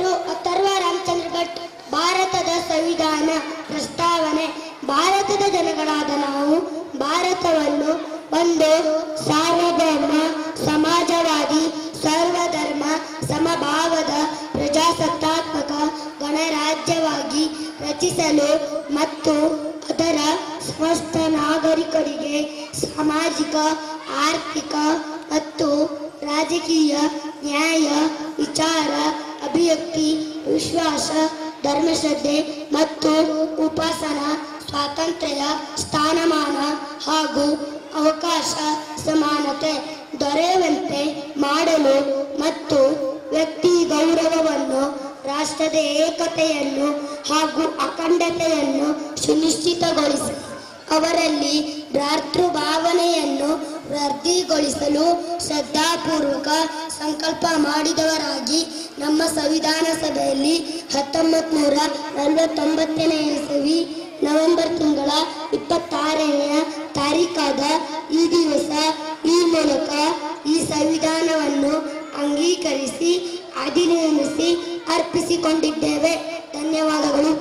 ಹೆಸರು ಅಥರ್ವ ರಾಮಚಂದ್ರ ಭಟ್. ಭಾರತದ ಸಂವಿಧಾನ ಪ್ರಸ್ತಾವನೆ. ಭಾರತದ ಜನಗಳಾದ ನಾವು ಭಾರತವನ್ನು ಒಂದು ಸಾರ್ವಭೌಮ ಸಮಾಜವಾದಿ ಸರ್ವಧರ್ಮ ಸಮಭಾವದ ಪ್ರಜಾಸತ್ತಾತ್ಮಕ ಗಣರಾಜ್ಯವಾಗಿ ರಚಿಸಲು ಮತ್ತು ಅದರ ಸಮಸ್ತ ನಾಗರಿಕರಿಗೆ ಸಾಮಾಜಿಕ ಆರ್ಥಿಕ ಮತ್ತು ರಾಜಕೀಯ ನ್ಯಾಯ ವಿಚಾರ ಅಭಿವ್ಯಕ್ತಿ ವಿಶ್ವಾಸ ಧರ್ಮಶ್ರದ್ಧೆ ಮತ್ತು ಉಪಾಸನಾ ಸ್ವಾತಂತ್ರ್ಯ ಸ್ಥಾನಮಾನ ಹಾಗೂ ಅವಕಾಶ ಸಮಾನತೆ ದೊರೆಯುವಂತೆ ಮಾಡಲು ಮತ್ತು ವ್ಯಕ್ತಿ ಗೌರವವನ್ನು ರಾಷ್ಟ್ರದ ಏಕತೆಯನ್ನು ಹಾಗೂ ಅಖಂಡತೆಯನ್ನು ಸುನಿಶ್ಚಿತಗೊಳಿಸಿ ಅವರಲ್ಲಿ ಭ್ರಾತೃಭಾವನೆಯನ್ನು ವೃದ್ಧಿಗೊಳಿಸಲು ಶ್ರದ್ಧಾಪೂರ್ವಕ ಸಂಕಲ್ಪ ಮಾಡಿದವರಾಗಿ ನಮ್ಮ ಸಂವಿಧಾನ ಸಭೆಯಲ್ಲಿ 1949ನೇ ಇಸವಿ ನವೆಂಬರ್ ತಿಂಗಳ 26ನೇ ತಾರೀಕಾದ ಈ ದಿವಸ ಈ ಮೂಲಕ ಈ ಸಂವಿಧಾನವನ್ನು ಅಂಗೀಕರಿಸಿ ಅಧಿನಿಯಮಿಸಿ ಅರ್ಪಿಸಿಕೊಂಡಿದ್ದೇವೆ. ಧನ್ಯವಾದಗಳು.